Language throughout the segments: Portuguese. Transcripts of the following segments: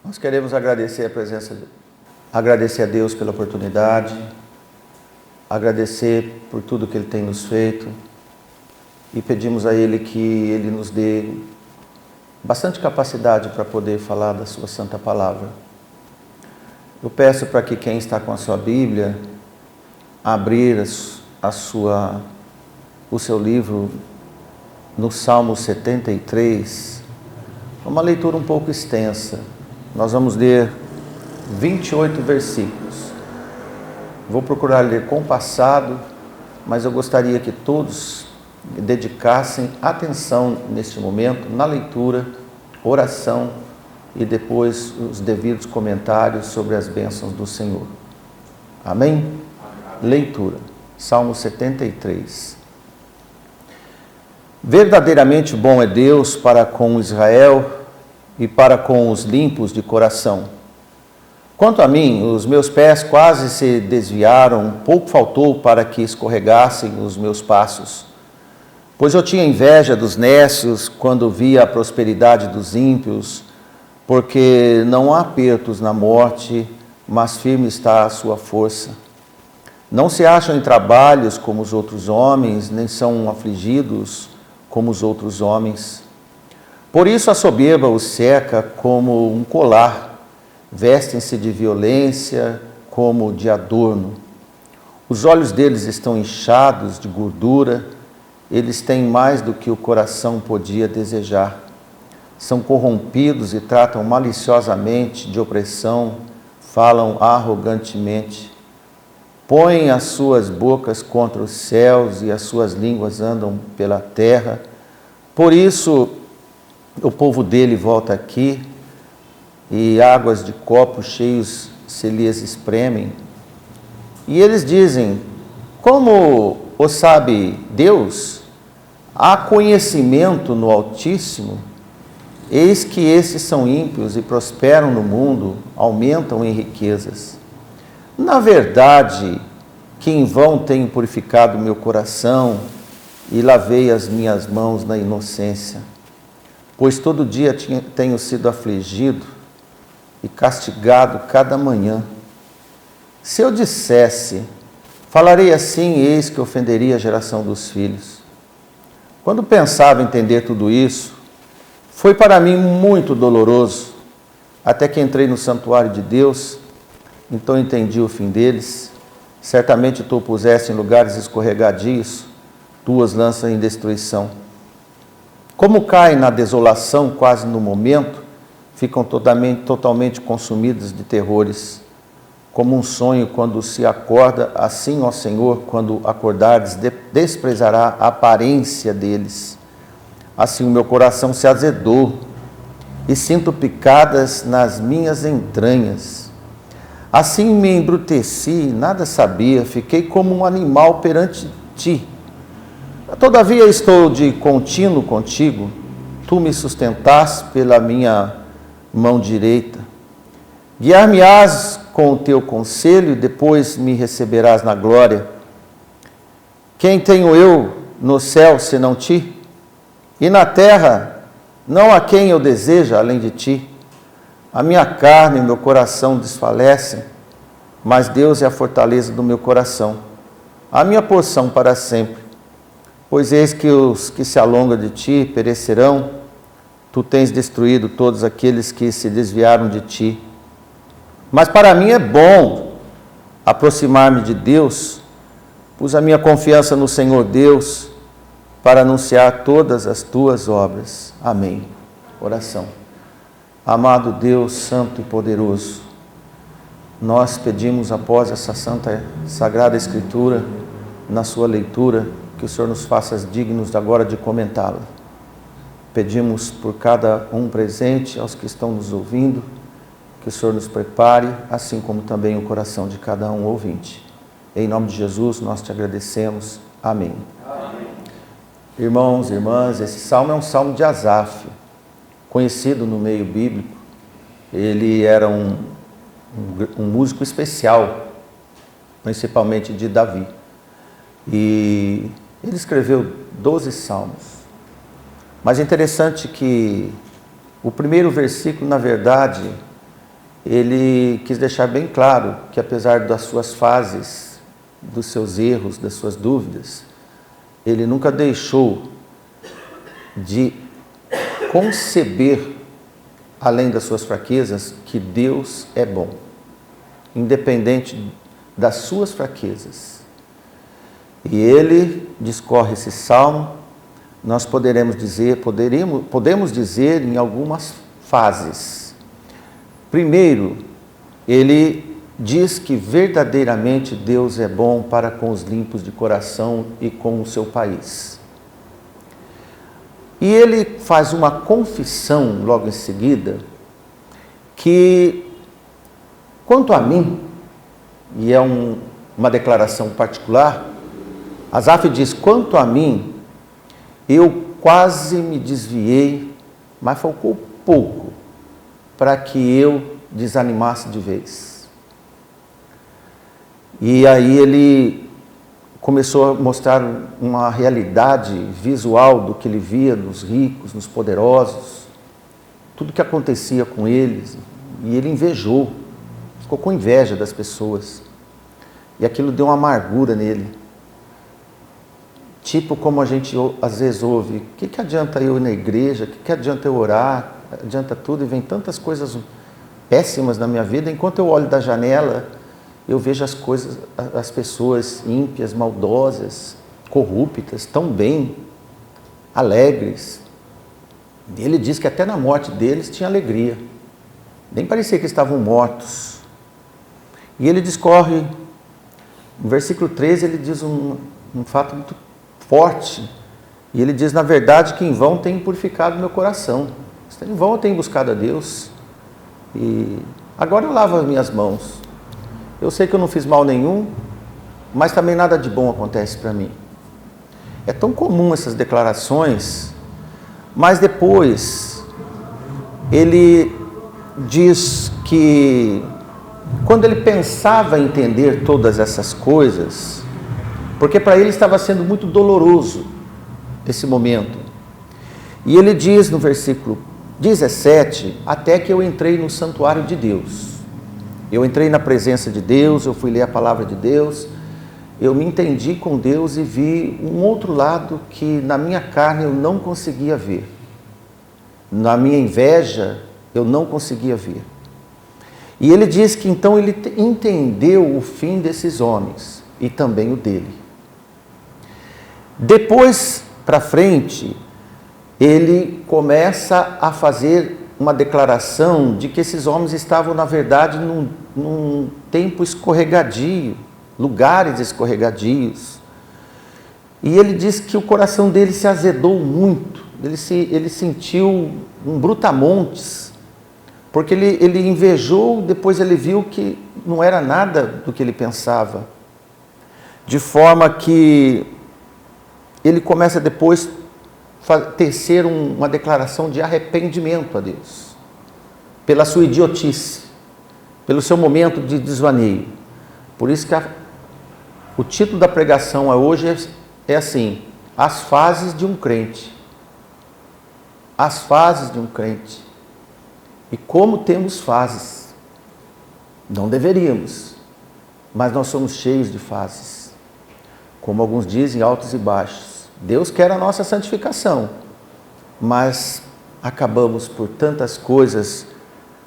Nós queremos agradecer agradecer a Deus pela oportunidade, agradecer por tudo que Ele tem nos feito e pedimos a Ele que Ele nos dê bastante capacidade para poder falar da Sua Santa Palavra. Eu peço para que quem está com a sua Bíblia abrir o seu livro no Salmo 73, uma leitura um pouco extensa. Nós vamos ler 28 versículos. Vou procurar ler compassado, mas eu gostaria que todos dedicassem atenção neste momento na leitura, oração e depois os devidos comentários sobre as bênçãos do Senhor. Amém? Leitura, Salmo 73. Verdadeiramente bom é Deus para com Israel e para com os limpos de coração. Quanto a mim, os meus pés quase se desviaram, pouco faltou para que escorregassem os meus passos. Pois eu tinha inveja dos nécios quando via a prosperidade dos ímpios, porque não há apertos na morte, mas firme está a sua força. Não se acham em trabalhos como os outros homens, nem são afligidos como os outros homens. Por isso a soberba os cerca como um colar, vestem-se de violência como de adorno. Os olhos deles estão inchados de gordura, eles têm mais do que o coração podia desejar. São corrompidos e tratam maliciosamente de opressão, falam arrogantemente. Põem as suas bocas contra os céus e as suas línguas andam pela terra. Por isso o povo dele volta aqui e águas de copos cheios se lhes espremem. E eles dizem: como o sabe Deus? Há conhecimento no Altíssimo? Eis que esses são ímpios e prosperam no mundo, aumentam em riquezas. Na verdade, que em vão tenho purificado o meu coração e lavei as minhas mãos na inocência, pois todo dia tenho sido afligido e castigado cada manhã. Se eu dissesse, falarei assim, eis que ofenderia a geração dos filhos. Quando pensava entender tudo isso, foi para mim muito doloroso, até que entrei no santuário de Deus, então entendi o fim deles. Certamente tu puseste em lugares escorregadios, tuas lanças em destruição. Como caem na desolação quase no momento, ficam totalmente consumidos de terrores. Como um sonho quando se acorda, assim, ó Senhor, quando acordares, desprezará a aparência deles. Assim o meu coração se azedou e sinto picadas nas minhas entranhas. Assim me embruteci, nada sabia, fiquei como um animal perante ti. Todavia estou de contínuo contigo, tu me sustentaste pela minha mão direita. Guiar-me-ás com o teu conselho e depois me receberás na glória. Quem tenho eu no céu senão ti? E na terra não há quem eu deseja além de ti. A minha carne e meu coração desfalecem, mas Deus é a fortaleza do meu coração, a minha porção para sempre. Pois eis que os que se alongam de ti perecerão, tu tens destruído todos aqueles que se desviaram de ti. Mas para mim é bom aproximar-me de Deus, pus a minha confiança no Senhor Deus, para anunciar todas as tuas obras. Amém. Oração. Amado Deus, santo e poderoso, nós pedimos após essa santa, sagrada Escritura, na sua leitura, que o Senhor nos faça dignos agora de comentá-la. Pedimos por cada um presente, aos que estão nos ouvindo, que o Senhor nos prepare, assim como também o coração de cada um ouvinte. Em nome de Jesus, nós te agradecemos. Amém. Amém. Irmãos e irmãs, esse salmo é um salmo de Asaf, conhecido no meio bíblico. Ele era um músico especial, principalmente de Davi. E ele escreveu 12 salmos. Mas é interessante que o primeiro versículo, na verdade, ele quis deixar bem claro que apesar das suas fases, dos seus erros, das suas dúvidas, ele nunca deixou de conceber, além das suas fraquezas, que Deus é bom, independente das suas fraquezas. E ele discorre esse salmo, nós podemos dizer em algumas fases. Primeiro, ele diz que verdadeiramente Deus é bom para com os limpos de coração e com o seu país. E ele faz uma confissão logo em seguida, que quanto a mim, e é uma declaração particular, Asaf diz, quanto a mim, eu quase me desviei, mas faltou pouco para que eu desanimasse de vez. E aí ele começou a mostrar uma realidade visual do que ele via nos ricos, nos poderosos, tudo que acontecia com eles, e ele invejou, ficou com inveja das pessoas, e aquilo deu uma amargura nele. Tipo como a gente às vezes ouve, o que adianta eu ir na igreja, o que adianta eu orar, adianta tudo, e vem tantas coisas péssimas na minha vida, enquanto eu olho da janela, eu vejo as coisas, as pessoas ímpias, maldosas, corruptas, tão bem, alegres. E ele diz que até na morte deles tinha alegria, nem parecia que estavam mortos. E ele discorre, no versículo 13 ele diz um fato muito forte, e ele diz, na verdade, que em vão tem purificado meu coração, em vão eu tenho buscado a Deus, e agora eu lavo as minhas mãos, eu sei que eu não fiz mal nenhum, mas também nada de bom acontece para mim. É tão comum essas declarações, mas depois ele diz que quando ele pensava em entender todas essas coisas, porque para ele estava sendo muito doloroso esse momento. E ele diz no versículo 17, até que eu entrei no santuário de Deus. Eu entrei na presença de Deus, eu fui ler a palavra de Deus, eu me entendi com Deus e vi um outro lado que na minha carne eu não conseguia ver. Na minha inveja eu não conseguia ver. E ele diz que então ele entendeu o fim desses homens e também o dele. Depois, para frente, ele começa a fazer uma declaração de que esses homens estavam, na verdade, num tempo escorregadio, lugares escorregadios. E ele diz que o coração dele se azedou muito, ele sentiu um brutamontes, porque ele invejou, depois ele viu que não era nada do que ele pensava. De forma que ele começa depois a tecer uma declaração de arrependimento a Deus, pela sua idiotice, pelo seu momento de desvaneio. Por isso que o título da pregação hoje é assim, as fases de um crente. As fases de um crente. E como temos fases? Não deveríamos, mas nós somos cheios de fases. Como alguns dizem, altos e baixos. Deus quer a nossa santificação, mas acabamos por tantas coisas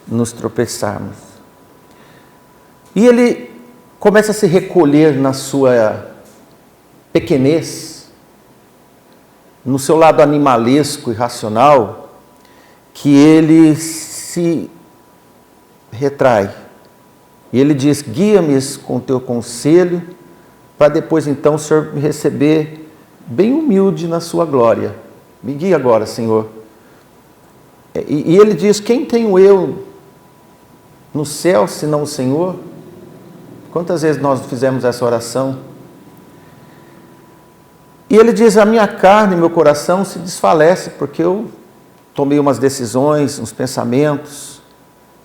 nos tropeçarmos. E ele começa a se recolher na sua pequenez, no seu lado animalesco e racional, que ele se retrai. E ele diz, guia-me com teu conselho, para depois então o Senhor me receber bem humilde na sua glória. Me guia agora, Senhor. E ele diz, quem tenho eu no céu, senão o Senhor? Quantas vezes nós fizemos essa oração? E ele diz, a minha carne e meu coração se desfalece, porque eu tomei umas decisões, uns pensamentos,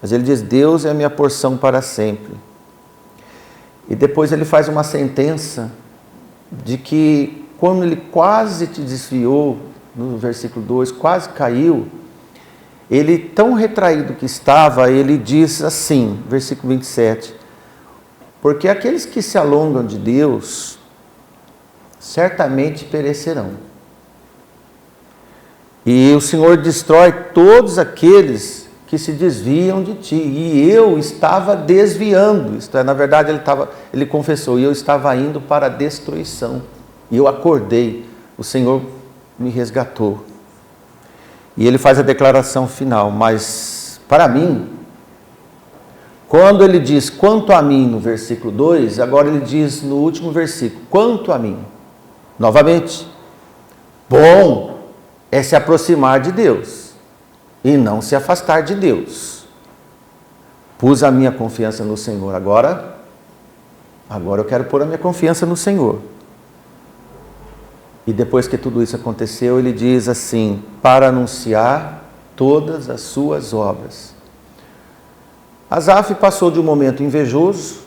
mas ele diz, Deus é a minha porção para sempre. E depois ele faz uma sentença de que quando ele quase te desviou, no versículo 2, quase caiu, ele, tão retraído que estava, ele diz assim, versículo 27, porque aqueles que se alongam de Deus, certamente perecerão. E o Senhor destrói todos aqueles que se desviam de ti. E eu estava desviando. Isto é, na verdade, ele confessou, e eu estava indo para a destruição. E eu acordei, o Senhor me resgatou. E ele faz a declaração final, mas para mim, quando ele diz quanto a mim no versículo 2, agora ele diz no último versículo, quanto a mim. Novamente, bom é se aproximar de Deus e não se afastar de Deus. Pus a minha confiança no Senhor, agora eu quero pôr a minha confiança no Senhor. E depois que tudo isso aconteceu, ele diz assim, para anunciar todas as suas obras. Asaf passou de um momento invejoso,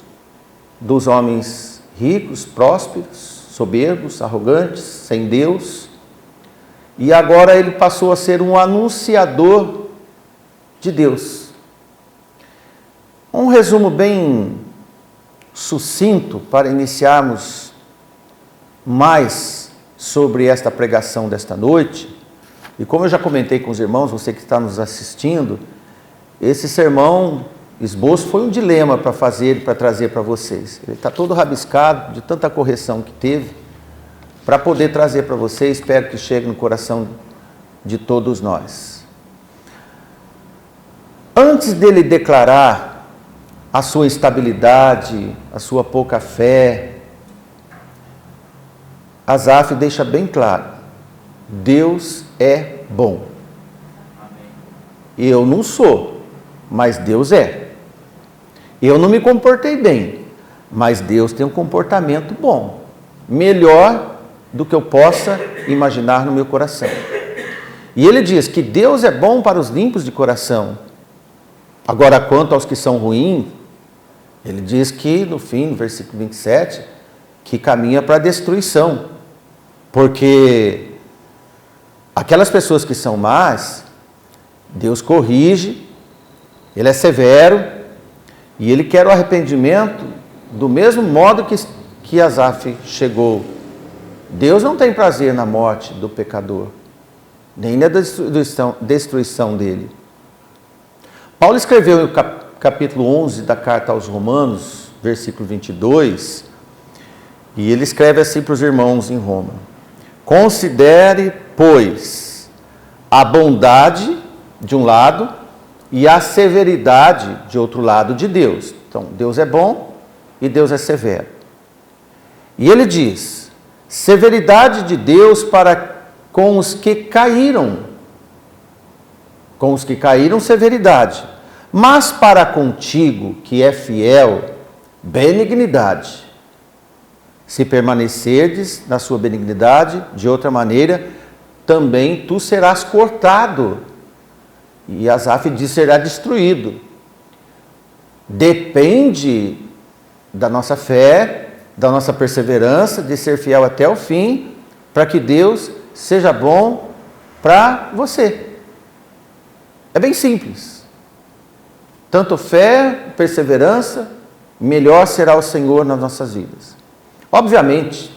dos homens ricos, prósperos, soberbos, arrogantes, sem Deus, e agora ele passou a ser um anunciador de Deus. Um resumo bem sucinto para iniciarmos mais sobre esta pregação desta noite, e como eu já comentei com os irmãos, você que está nos assistindo, esse sermão, esboço, foi um dilema para fazer, para trazer para vocês. Ele está todo rabiscado de tanta correção que teve, para poder trazer para vocês, espero que chegue no coração de todos nós. Antes dele declarar a sua instabilidade, a sua pouca fé, Asaf deixa bem claro, Deus é bom. Eu não sou, mas Deus é. Eu não me comportei bem, mas Deus tem um comportamento bom, melhor do que eu possa imaginar no meu coração. E ele diz que Deus é bom para os limpos de coração. Agora, quanto aos que são ruins, ele diz que, no fim, no versículo 27, que caminha para a destruição. Porque aquelas pessoas que são más, Deus corrige, Ele é severo, e Ele quer o arrependimento do mesmo modo que Asaf chegou. Deus não tem prazer na morte do pecador, nem na destruição dele. Paulo escreveu no capítulo 11 da carta aos Romanos, versículo 22, e ele escreve assim para os irmãos em Roma: considere, pois, a bondade de um lado e a severidade de outro lado de Deus. Então, Deus é bom e Deus é severo. E ele diz, severidade de Deus para com os que caíram. Com os que caíram, severidade. Mas para contigo, que é fiel, benignidade. Se permanecerdes na sua benignidade, de outra maneira, também tu serás cortado. E Asaf diz, será destruído. Depende da nossa fé, da nossa perseverança, de ser fiel até o fim, para que Deus seja bom para você. É bem simples. Tanto fé, perseverança, melhor será o Senhor nas nossas vidas. Obviamente,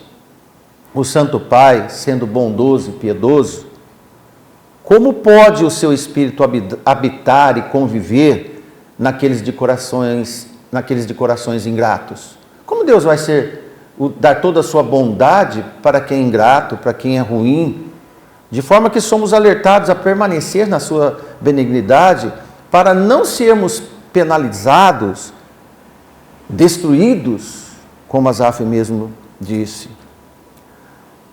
o Santo Pai, sendo bondoso e piedoso, como pode o seu Espírito habitar e conviver naqueles de corações ingratos? Como Deus vai dar toda a sua bondade para quem é ingrato, para quem é ruim, de forma que somos alertados a permanecer na sua benignidade, para não sermos penalizados, destruídos, como Asaf mesmo disse.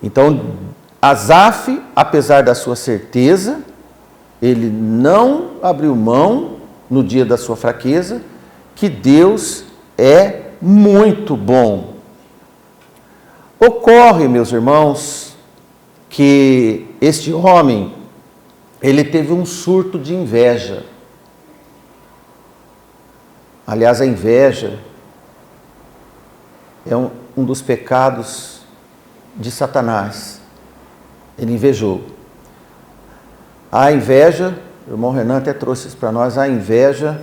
Então, Asaf, apesar da sua certeza, ele não abriu mão, no dia da sua fraqueza, que Deus é muito bom. Ocorre, meus irmãos, que este homem, ele teve um surto de inveja. Aliás, a inveja é um dos pecados de Satanás. Ele invejou. A inveja o irmão Renan até trouxe isso para nós, a inveja,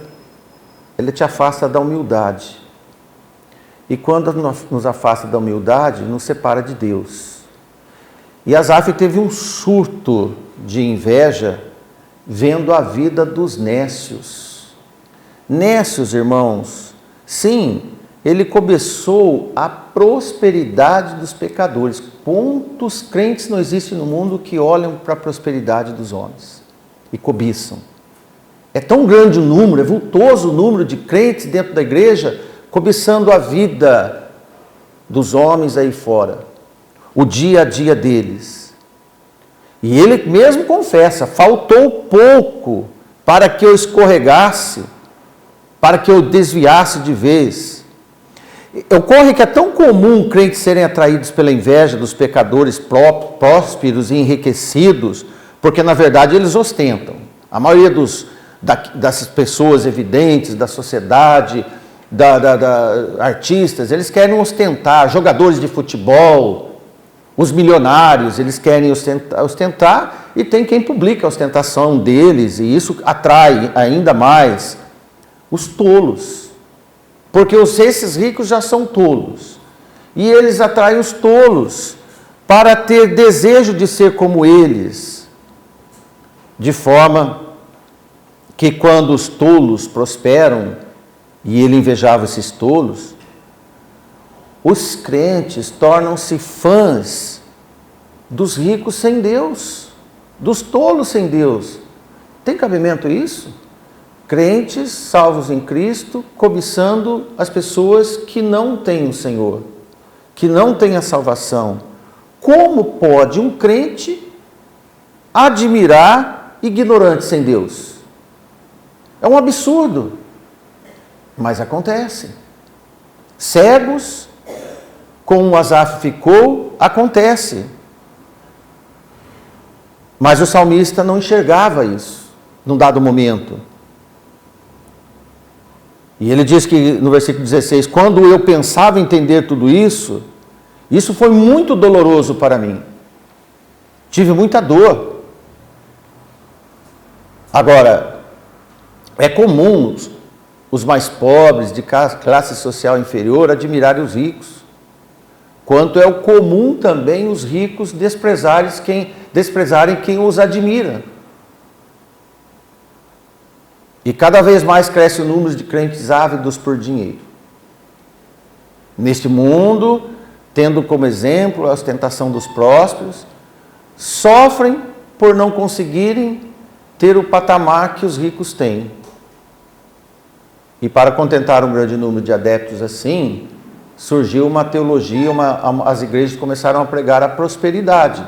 ele te afasta da humildade. E quando nos afasta da humildade, nos separa de Deus. E Asaf teve um surto de inveja, vendo a vida dos nécios. Nécios, irmãos, sim, ele cobiçou a prosperidade dos pecadores. Quantos crentes não existem no mundo que olham para a prosperidade dos homens e cobiçam? É tão grande o número, é vultoso o número de crentes dentro da igreja cobiçando a vida dos homens aí fora, o dia a dia deles. E ele mesmo confessa, faltou pouco para que eu escorregasse, para que eu desviasse de vez. Ocorre que é tão comum crentes serem atraídos pela inveja dos pecadores prósperos e enriquecidos, porque na verdade eles ostentam. A maioria das pessoas evidentes da sociedade, artistas, eles querem ostentar, jogadores de futebol, os milionários, eles querem ostentar e tem quem publica a ostentação deles, e isso atrai ainda mais os tolos, porque esses ricos já são tolos, e eles atraem os tolos para ter desejo de ser como eles, de forma que quando os tolos prosperam, e ele invejava esses tolos, os crentes tornam-se fãs dos ricos sem Deus, dos tolos sem Deus. Tem cabimento isso? Crentes salvos em Cristo, cobiçando as pessoas que não têm o Senhor, que não têm a salvação. Como pode um crente admirar ignorantes sem Deus? É um absurdo, mas acontece. Cegos, como Asaf ficou, acontece. Mas o salmista não enxergava isso, num dado momento. E ele diz que no versículo 16, quando eu pensava entender tudo isso, isso foi muito doloroso para mim. Tive muita dor. Agora, é comum os mais pobres, de classe social inferior, admirarem os ricos. Quanto é o comum também os ricos desprezarem quem os admira. E cada vez mais cresce o número de crentes ávidos por dinheiro. Neste mundo, tendo como exemplo a ostentação dos prósperos, sofrem por não conseguirem ter o patamar que os ricos têm. E para contentar um grande número de adeptos assim, surgiu uma teologia, as igrejas começaram a pregar a prosperidade.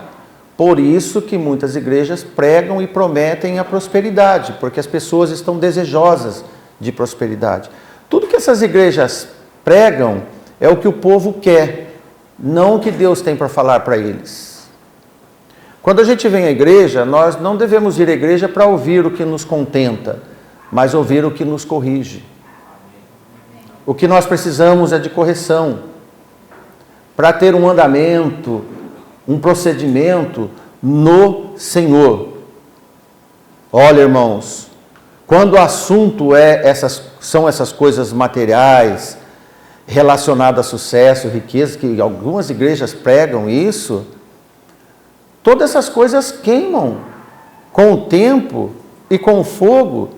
Por isso que muitas igrejas pregam e prometem a prosperidade, porque as pessoas estão desejosas de prosperidade. Tudo que essas igrejas pregam é o que o povo quer, não o que Deus tem para falar para eles. Quando a gente vem à igreja, nós não devemos ir à igreja para ouvir o que nos contenta, mas ouvir o que nos corrige. O que nós precisamos é de correção, para ter um andamento, um procedimento no Senhor. Olha, irmãos, quando o assunto são essas coisas materiais, relacionadas a sucesso, riqueza, que algumas igrejas pregam isso, todas essas coisas queimam com o tempo e com o fogo,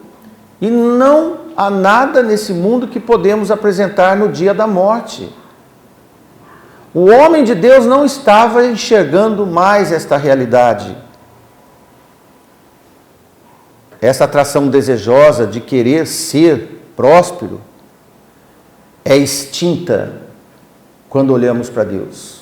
e não há nada nesse mundo que podemos apresentar no dia da morte. O homem de Deus não estava enxergando mais esta realidade. Essa atração desejosa de querer ser próspero é extinta quando olhamos para Deus.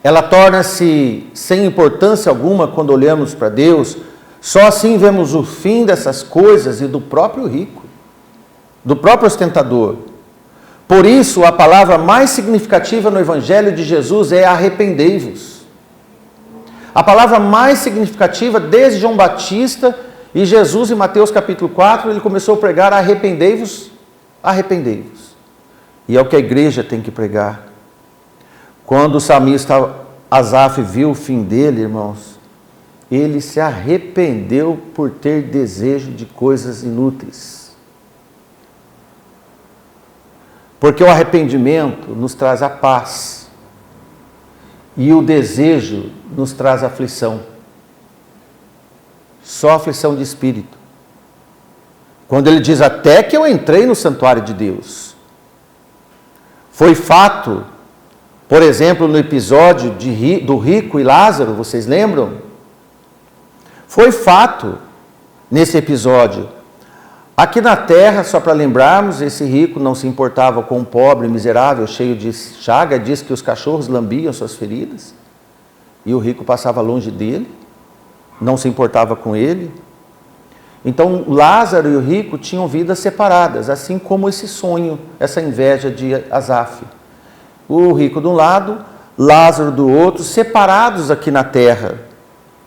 Ela torna-se sem importância alguma quando olhamos para Deus. Só assim vemos o fim dessas coisas e do próprio rico, do próprio ostentador. Por isso, a palavra mais significativa no Evangelho de Jesus é arrependei-vos. A palavra mais significativa desde João Batista e Jesus em Mateus capítulo 4, ele começou a pregar arrependei-vos, arrependei-vos. E é o que a igreja tem que pregar. Quando o salmista Asaf viu o fim dele, irmãos, ele se arrependeu por ter desejo de coisas inúteis. Porque o arrependimento nos traz a paz e o desejo nos traz aflição. Só aflição de espírito. Quando ele diz até que eu entrei no santuário de Deus. Foi fato, por exemplo, no episódio do rico e Lázaro, vocês lembram? Foi fato nesse episódio. Aqui na terra, só para lembrarmos, esse rico não se importava com o pobre, miserável, cheio de chaga, diz que os cachorros lambiam suas feridas, e o rico passava longe dele, não se importava com ele. Então, Lázaro e o rico tinham vidas separadas, assim como esse sonho, essa inveja de Asaf. O rico de um lado, Lázaro do outro, separados aqui na terra.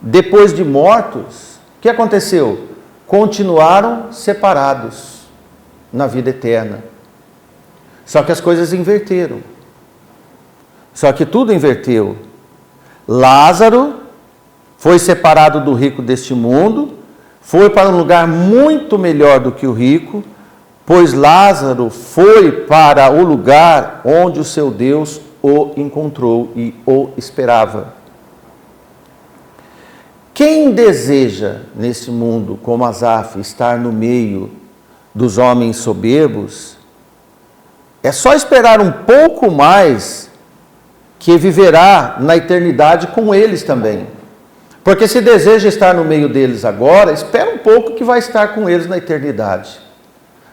Depois de mortos, o que aconteceu? Continuaram separados na vida eterna. Só que as coisas inverteram. Só que tudo inverteu. Lázaro foi separado do rico deste mundo, foi para um lugar muito melhor do que o rico, pois Lázaro foi para o lugar onde o seu Deus o encontrou e o esperava. Quem deseja nesse mundo, como Asaf, estar no meio dos homens soberbos, é só esperar um pouco mais que viverá na eternidade com eles também. Porque se deseja estar no meio deles agora, espera um pouco que vai estar com eles na eternidade.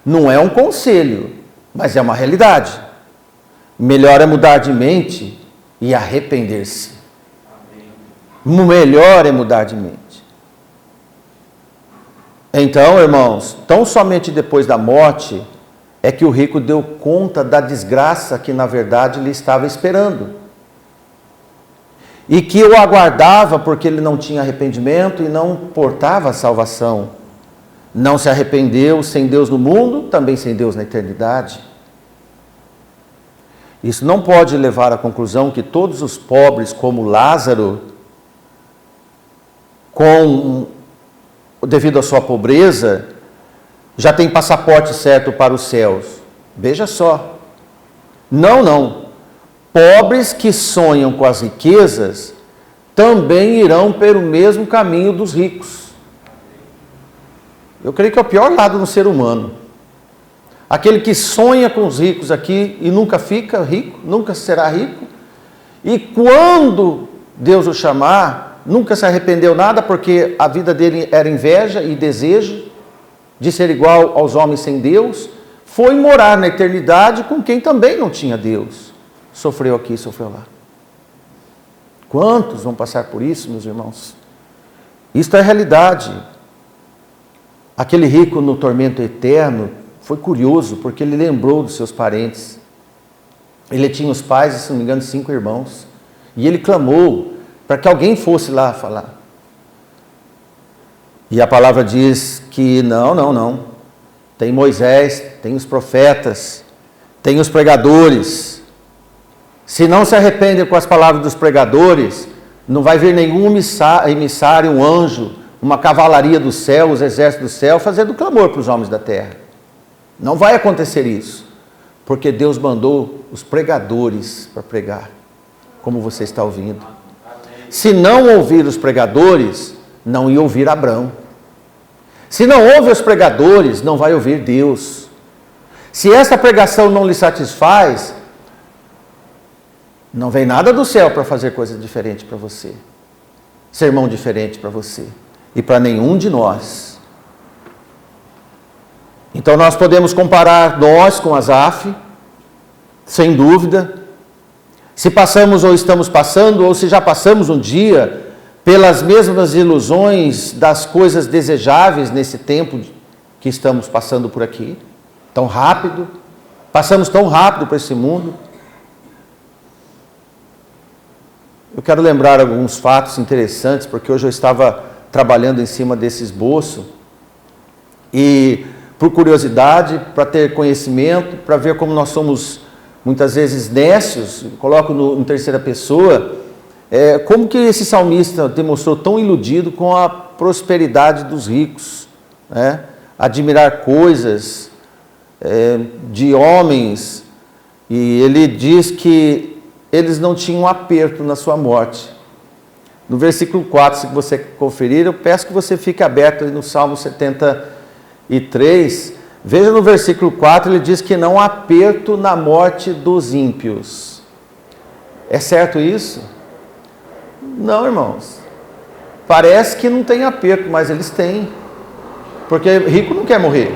Não é um conselho, mas é uma realidade. Melhor é mudar de mente e arrepender-se. O melhor é mudar de mente. Então, irmãos, tão somente depois da morte é que o rico deu conta da desgraça que na verdade lhe estava esperando. E que o aguardava porque ele não tinha arrependimento e não portava a salvação. Não se arrependeu, sem Deus no mundo, também sem Deus na eternidade. Isso não pode levar à conclusão que todos os pobres, como Lázaro, devido à sua pobreza, já tem passaporte certo para os céus. Veja só. Não. Pobres que sonham com as riquezas também irão pelo mesmo caminho dos ricos. Eu creio que é o pior lado do ser humano. Aquele que sonha com os ricos aqui e nunca fica rico, nunca será rico. E quando Deus o chamar, nunca se arrependeu nada, porque a vida dele era inveja e desejo de ser igual aos homens sem Deus, foi morar na eternidade com quem também não tinha Deus. Sofreu aqui, sofreu lá. Quantos vão passar por isso, meus irmãos? Isto é realidade. Aquele rico no tormento eterno foi curioso, porque ele lembrou dos seus parentes. Ele tinha os pais, se não me engano, 5 irmãos. E ele clamou para que alguém fosse lá falar. E a palavra diz que não. Tem Moisés, tem os profetas, tem os pregadores. Se não se arrependem com as palavras dos pregadores, não vai vir nenhum emissário, um anjo, uma cavalaria do céu, os exércitos do céu, fazendo clamor para os homens da terra. Não vai acontecer isso, porque Deus mandou os pregadores para pregar, como você está ouvindo. Se não ouvir os pregadores, não ia ouvir Abraão. Se não ouve os pregadores, não vai ouvir Deus. Se essa pregação não lhe satisfaz, não vem nada do céu para fazer coisa diferente para você. Sermão diferente para você. E para nenhum de nós. Então nós podemos comparar nós com Asaf, sem dúvida. Se passamos ou estamos passando, ou se já passamos um dia, pelas mesmas ilusões das coisas desejáveis nesse tempo que estamos passando por aqui. Tão rápido. Passamos tão rápido por esse mundo. Eu quero lembrar alguns fatos interessantes, porque hoje eu estava trabalhando em cima desse esboço, e por curiosidade, para ter conhecimento, para ver como nós somos muitas vezes nécios, coloco em terceira pessoa, Como que esse salmista demonstrou tão iludido com a prosperidade dos ricos, né? Admirar coisas de homens, e ele diz que eles não tinham aperto na sua morte. No versículo 4, se você conferir, eu peço que você fique aberto aí no Salmo 73. Veja no versículo 4, ele diz que não há aperto na morte dos ímpios. É certo isso? Não, irmãos. Parece que não tem aperto, mas eles têm. Porque rico não quer morrer.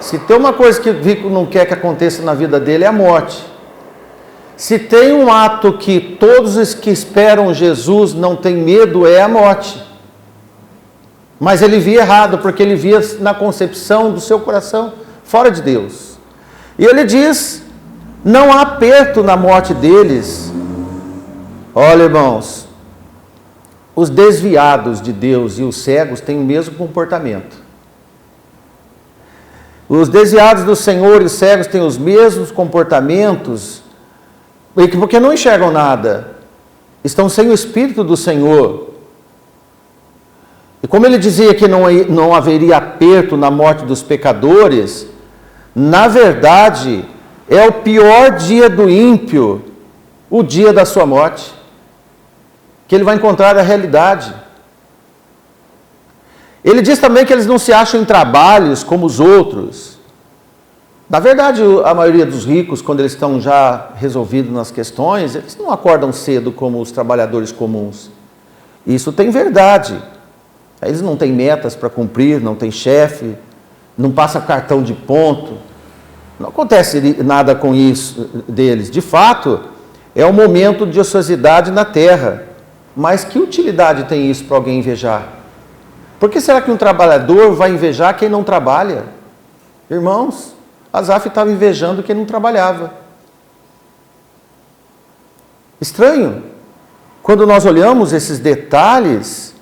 Se tem uma coisa que o rico não quer que aconteça na vida dele, é a morte. Se tem um ato que todos os que esperam Jesus não têm medo, é a morte. Mas ele via errado, porque ele via na concepção do seu coração, fora de Deus. E ele diz, não há aperto na morte deles. Olha, irmãos, os desviados de Deus e os cegos têm o mesmo comportamento. Os desviados do Senhor e os cegos têm os mesmos comportamentos, porque não enxergam nada, estão sem o Espírito do Senhor. E como ele dizia que não haveria aperto na morte dos pecadores, na verdade, é o pior dia do ímpio, o dia da sua morte, que ele vai encontrar a realidade. Ele diz também que eles não se acham em trabalhos como os outros. Na verdade, a maioria dos ricos, quando eles estão já resolvidos nas questões, eles não acordam cedo como os trabalhadores comuns. Isso tem verdade. Eles não têm metas para cumprir, não têm chefe, não passa cartão de ponto. Não acontece nada com isso deles. De fato, é um momento de ociosidade na terra. Mas que utilidade tem isso para alguém invejar? Por que será que um trabalhador vai invejar quem não trabalha? Irmãos, Asaf estava invejando quem não trabalhava. Estranho. Quando nós olhamos esses detalhes,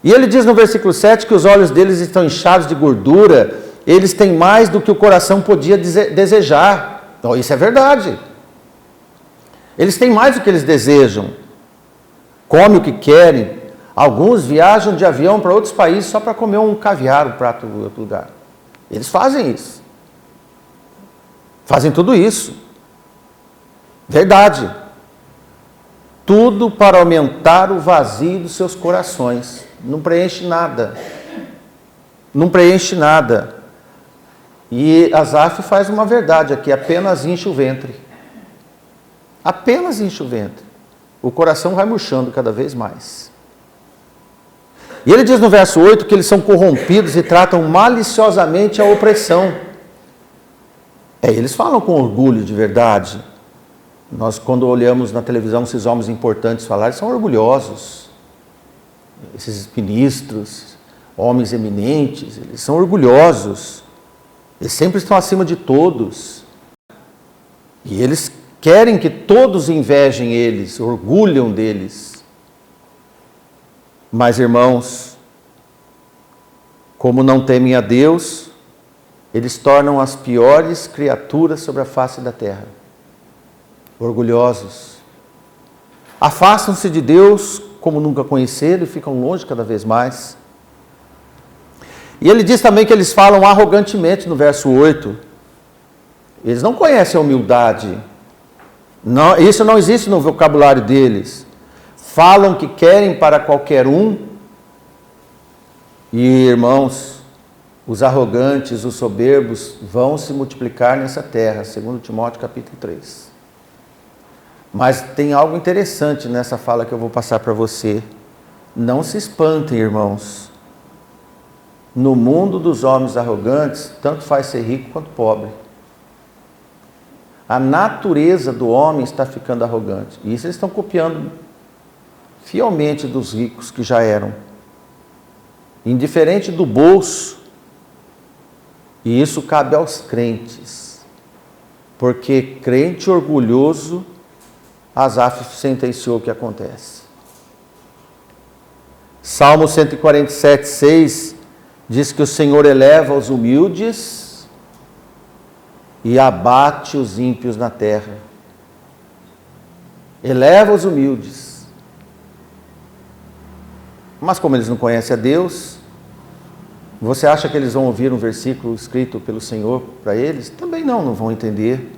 e ele diz no versículo 7 que os olhos deles estão inchados de gordura, eles têm mais do que o coração podia desejar. Então, isso é verdade. Eles têm mais do que eles desejam. Comem o que querem. Alguns viajam de avião para outros países só para comer um caviar, um prato em outro lugar. Eles fazem isso. Fazem tudo isso. Verdade. Tudo para aumentar o vazio dos seus corações. Não preenche nada. Não preenche nada. E Asaf faz uma verdade aqui, apenas enche o ventre. Apenas enche o ventre. O coração vai murchando cada vez mais. E ele diz no verso 8 que eles são corrompidos e tratam maliciosamente a opressão. Eles falam com orgulho de verdade. Nós, quando olhamos na televisão esses homens importantes falarem, são orgulhosos. Esses ministros, homens eminentes, eles são orgulhosos. Eles sempre estão acima de todos. E eles querem que todos invejem eles, orgulham deles. Mas, irmãos, como não temem a Deus, eles tornam as piores criaturas sobre a face da terra. Orgulhosos. Afastam-se de Deus como nunca conheceram e ficam longe cada vez mais. E ele diz também que eles falam arrogantemente no verso 8. Eles não conhecem a humildade. Não, isso não existe no vocabulário deles. Falam que querem para qualquer um. E, irmãos, os arrogantes, os soberbos vão se multiplicar nessa terra, segundo Timóteo capítulo 3. Mas tem algo interessante nessa fala que eu vou passar para você. Não se espantem, irmãos. No mundo dos homens arrogantes, tanto faz ser rico quanto pobre. A natureza do homem está ficando arrogante. E isso eles estão copiando fielmente dos ricos que já eram. Indiferente do bolso. E isso cabe aos crentes. Porque crente orgulhoso, Asaf sentenciou o que acontece. Salmo 147, 6 diz que o Senhor eleva os humildes e abate os ímpios na terra. eleva os humildes. Mas como eles não conhecem a Deus, você acha que eles vão ouvir um versículo escrito pelo Senhor para eles? Também não vão entender.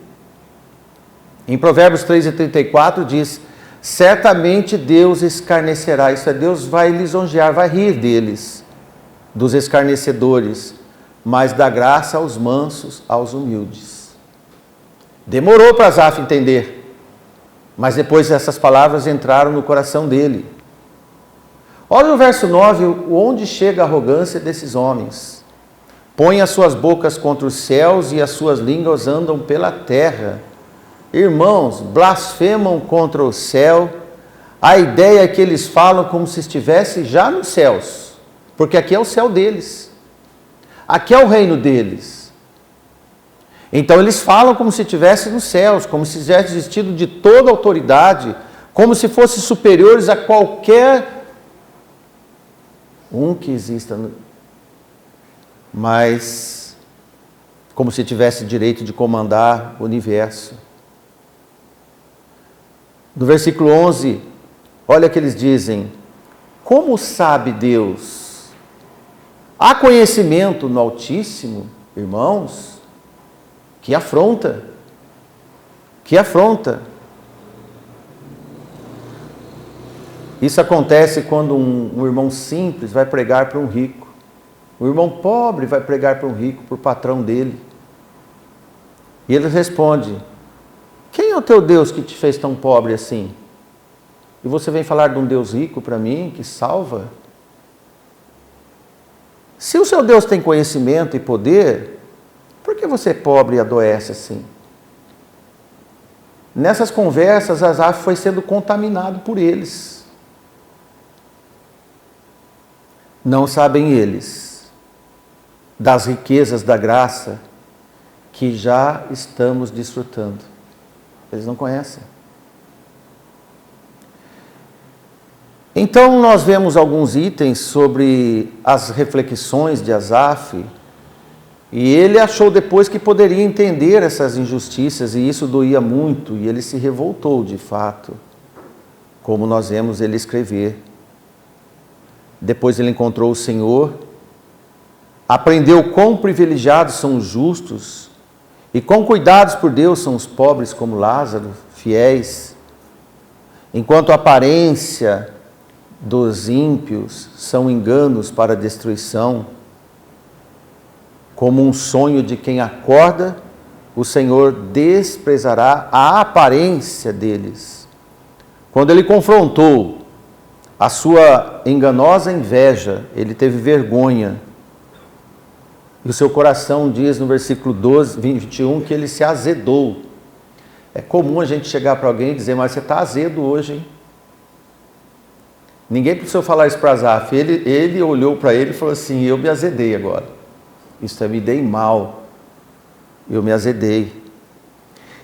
Em Provérbios 3:34 diz: certamente Deus escarnecerá, isso é, Deus vai lisonjear, vai rir deles, dos escarnecedores, mas dá graça aos mansos, aos humildes. Demorou para Asaf entender, mas depois essas palavras entraram no coração dele. Olha o verso 9, onde chega a arrogância desses homens. Põem as suas bocas contra os céus e as suas línguas andam pela terra. Irmãos, blasfemam contra o céu. A ideia é que eles falam como se estivesse já nos céus, porque aqui é o céu deles. Aqui é o reino deles. Então eles falam como se estivessem nos céus, como se tivessem existido de toda autoridade, como se fossem superiores a qualquer um que exista, mas como se tivesse direito de comandar o universo. No versículo 11, olha que eles dizem: como sabe Deus? Há conhecimento no Altíssimo, irmãos? Que afronta! Que afronta! Isso acontece quando um irmão simples vai pregar para um rico. Um irmão pobre vai pregar para um rico, para o patrão dele. E ele responde: quem é o teu Deus que te fez tão pobre assim? E você vem falar de um Deus rico para mim, que salva? Se o seu Deus tem conhecimento e poder, por que você é pobre e adoece assim? Nessas conversas, Asaf foi sendo contaminado por eles. Não sabem eles das riquezas da graça que já estamos desfrutando. Eles não conhecem. Então nós vemos alguns itens sobre as reflexões de Asaf, e ele achou depois que poderia entender essas injustiças, e isso doía muito, e ele se revoltou de fato, como nós vemos ele escrever. Depois ele encontrou o Senhor, aprendeu quão privilegiados são os justos e quão cuidados por Deus são os pobres como Lázaro, fiéis, enquanto a aparência dos ímpios são enganos para a destruição. Como um sonho de quem acorda, o Senhor desprezará a aparência deles. Quando ele confrontou a sua enganosa inveja, ele teve vergonha. E o seu coração diz no versículo 21 que ele se azedou. É comum a gente chegar para alguém e dizer: mas você está azedo hoje, hein? Ninguém precisou falar isso para Asaf. Ele olhou para ele e falou assim: eu me azedei agora. Isso é, me dei mal. Eu me azedei.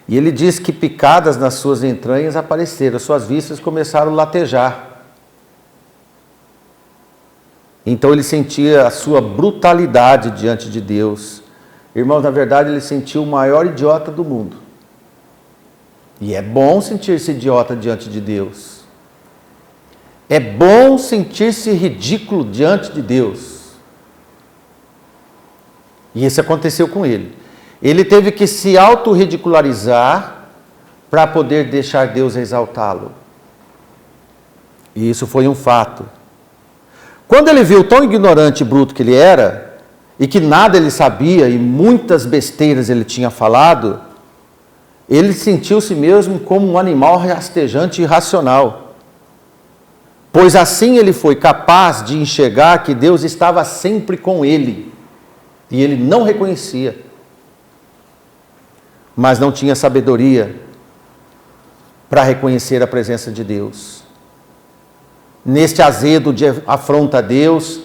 E ele diz que picadas nas suas entranhas apareceram, suas vistas começaram a latejar. Então ele sentia a sua brutalidade diante de Deus. Irmãos, na verdade ele sentiu o maior idiota do mundo. E é bom sentir-se idiota diante de Deus. É bom sentir-se ridículo diante de Deus. E isso aconteceu com ele. Ele teve que se autorridicularizar para poder deixar Deus exaltá-lo. E isso foi um fato. Quando ele viu tão ignorante e bruto que ele era, e que nada ele sabia e muitas besteiras ele tinha falado, ele sentiu-se mesmo como um animal rastejante e irracional. Pois assim ele foi capaz de enxergar que Deus estava sempre com ele, e ele não reconhecia. Mas não tinha sabedoria para reconhecer a presença de Deus. Neste azedo de afronta a Deus,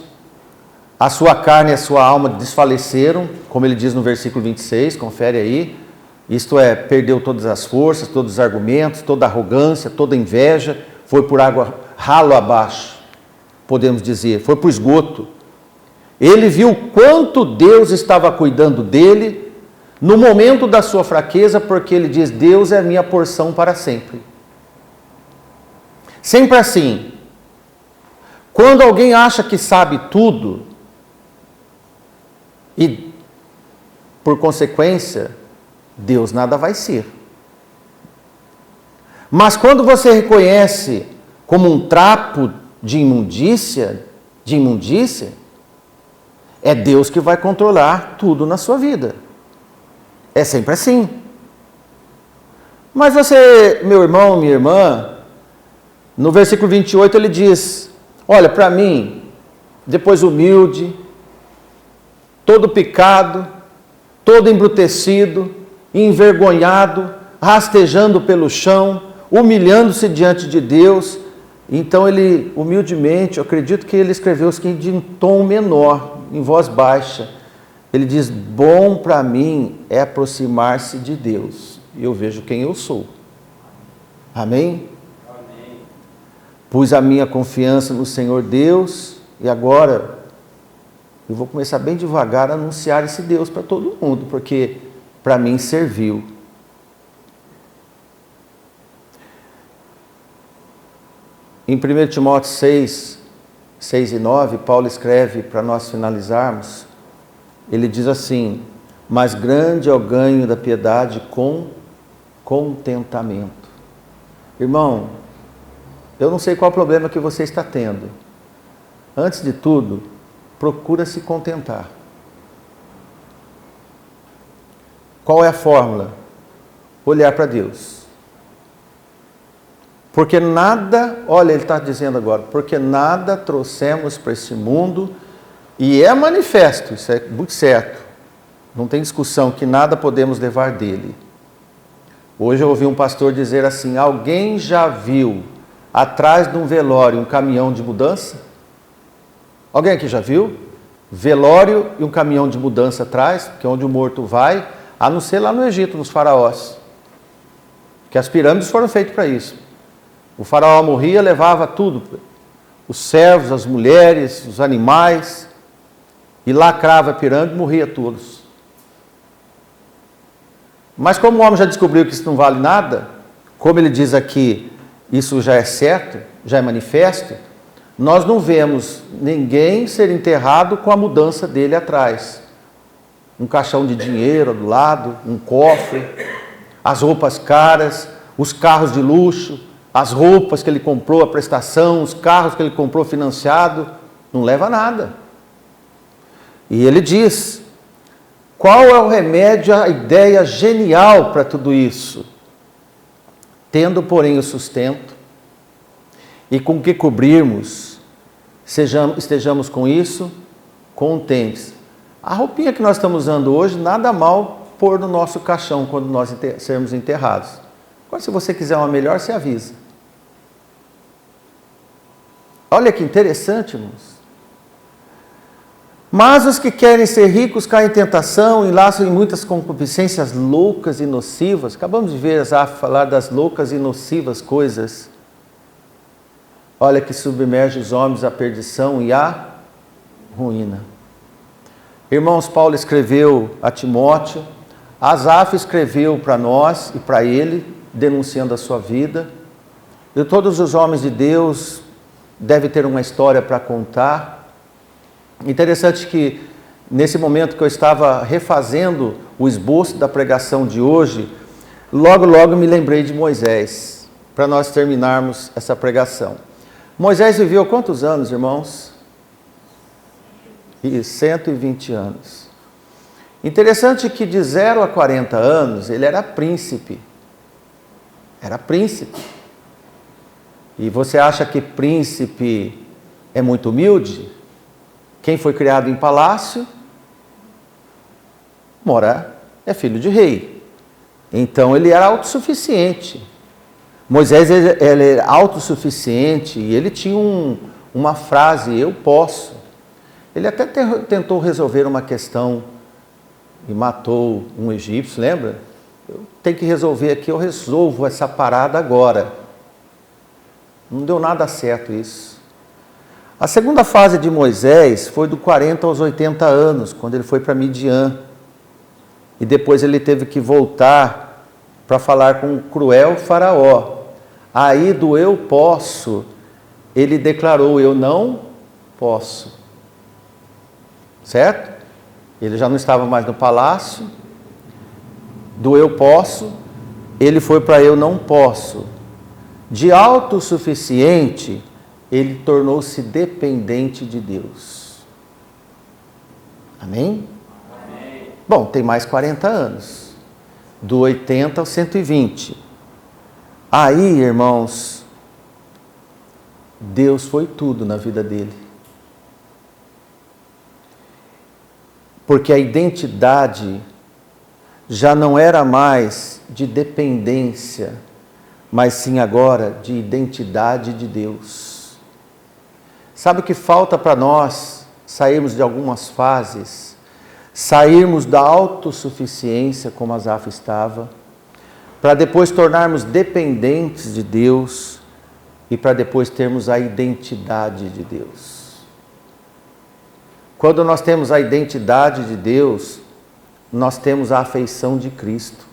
a sua carne e a sua alma desfaleceram, como ele diz no versículo 26, confere aí. Isto é, perdeu todas as forças, todos os argumentos, toda a arrogância, toda a inveja, foi por água ralo abaixo, podemos dizer, foi para o esgoto. Ele viu quanto Deus estava cuidando dele no momento da sua fraqueza, porque ele diz: Deus é a minha porção para sempre. Sempre assim. Quando alguém acha que sabe tudo, e, por consequência, Deus nada vai ser. Mas quando você reconhece como um trapo de imundícia, é Deus que vai controlar tudo na sua vida. É sempre assim. Mas você, meu irmão, minha irmã, no versículo 28 ele diz: olha, para mim, depois humilde, todo picado, todo embrutecido, envergonhado, rastejando pelo chão, humilhando-se diante de Deus. Então ele, humildemente, eu acredito que ele escreveu isso de um tom menor, em voz baixa. Ele diz: bom para mim é aproximar-se de Deus. E eu vejo quem eu sou. Amém? Amém. Pus a minha confiança no Senhor Deus, e agora eu vou começar bem devagar a anunciar esse Deus para todo mundo, porque para mim serviu. Em 1 Timóteo 6 e 9, Paulo escreve, para nós finalizarmos, ele diz assim: mas grande é o ganho da piedade com contentamento. Irmão, eu não sei qual problema que você está tendo. Antes de tudo, procura se contentar. Qual é a fórmula? Olhar para Deus. Porque nada, olha, ele está dizendo agora, porque nada trouxemos para esse mundo, e é manifesto, isso é muito certo, não tem discussão, que nada podemos levar dele. Hoje eu ouvi um pastor dizer assim: alguém já viu atrás de um velório um caminhão de mudança? Alguém aqui já viu? Velório e um caminhão de mudança atrás, que é onde o morto vai, a não ser lá no Egito, nos faraós, que as pirâmides foram feitas para isso. O faraó morria, levava tudo, os servos, as mulheres, os animais, e lacrava a pirâmide, morria todos. Mas como o homem já descobriu que isso não vale nada, como ele diz aqui, isso já é certo, já é manifesto, nós não vemos ninguém ser enterrado com a mudança dele atrás. Um caixão de dinheiro do lado, um cofre, as roupas caras, os carros de luxo, as roupas que ele comprou a prestação, os carros que ele comprou financiado, não leva a nada. E ele diz: qual é o remédio, a ideia genial para tudo isso? Tendo, porém, o sustento, e com que cobrirmos, estejamos com isso contentes. A roupinha que nós estamos usando hoje, nada mal pôr no nosso caixão quando nós sermos enterrados. Agora, se você quiser uma melhor, você avisa. Olha que interessante, irmãos. Mas os que querem ser ricos caem em tentação, enlaçam em muitas concupiscências loucas e nocivas. Acabamos de ver Asaf falar das loucas e nocivas coisas. Olha que submerge os homens à perdição e à ruína. Irmãos, Paulo escreveu a Timóteo, Asaf escreveu para nós e para ele, denunciando a sua vida. E todos os homens de Deus devem ter uma história para contar. Interessante que nesse momento que eu estava refazendo o esboço da pregação de hoje, logo me lembrei de Moisés, para nós terminarmos essa pregação. Moisés viveu quantos anos, irmãos? 120 anos. Interessante que de 0 a 40 anos ele era príncipe. Era príncipe. E você acha que príncipe é muito humilde? Quem foi criado em palácio, é filho de rei. Então ele era autossuficiente. Moisés ele era autossuficiente e ele tinha uma frase: eu posso. Ele até tentou resolver uma questão e matou um egípcio, lembra? Eu tenho que resolver aqui, eu resolvo essa parada agora. Não deu nada certo isso. A segunda fase de Moisés foi do 40 aos 80 anos, quando ele foi para Midian. E depois ele teve que voltar para falar com o cruel faraó. Aí do eu posso, ele declarou, eu não posso. Certo? Ele já não estava mais no palácio. Do eu posso, ele foi para eu não posso. De autossuficiente, ele tornou-se dependente de Deus. Amém? Amém? Bom, tem mais 40 anos. Do 80 ao 120. Aí, irmãos, Deus foi tudo na vida dele. Porque a identidade já não era mais de dependência, mas sim agora de identidade de Deus. Sabe o que falta para nós sairmos de algumas fases, sairmos da autossuficiência, como Asaf estava, para depois tornarmos dependentes de Deus e para depois termos a identidade de Deus. Quando nós temos a identidade de Deus, nós temos a afeição de Cristo.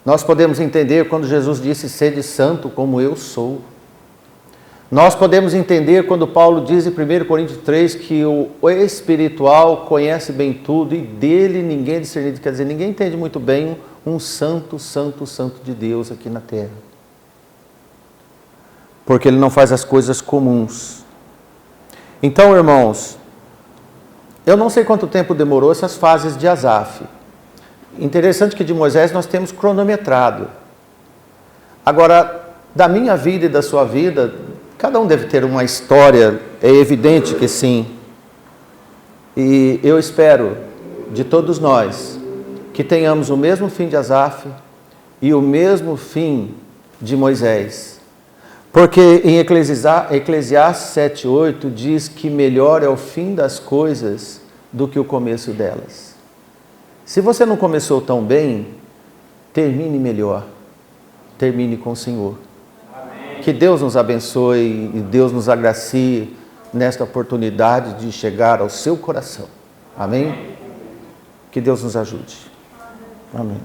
Nós podemos entender quando Jesus disse, sede santo como eu sou. Nós podemos entender quando Paulo diz em 1 Coríntios 3 que o espiritual conhece bem tudo e dele ninguém é discernido. Quer dizer, ninguém entende muito bem um santo, santo, santo de Deus aqui na terra. Porque ele não faz as coisas comuns. Então, irmãos, eu não sei quanto tempo demorou essas fases de Asaf. Interessante que de Moisés nós temos cronometrado. Agora, da minha vida e da sua vida, cada um deve ter uma história, é evidente que sim. E eu espero, de todos nós, que tenhamos o mesmo fim de Asaf e o mesmo fim de Moisés. Porque em Eclesiastes 7:8 diz que melhor é o fim das coisas do que o começo delas. Se você não começou tão bem, termine melhor. Termine com o Senhor. Amém. Que Deus nos abençoe e Deus nos agracie nesta oportunidade de chegar ao seu coração. Amém? Que Deus nos ajude. Amém.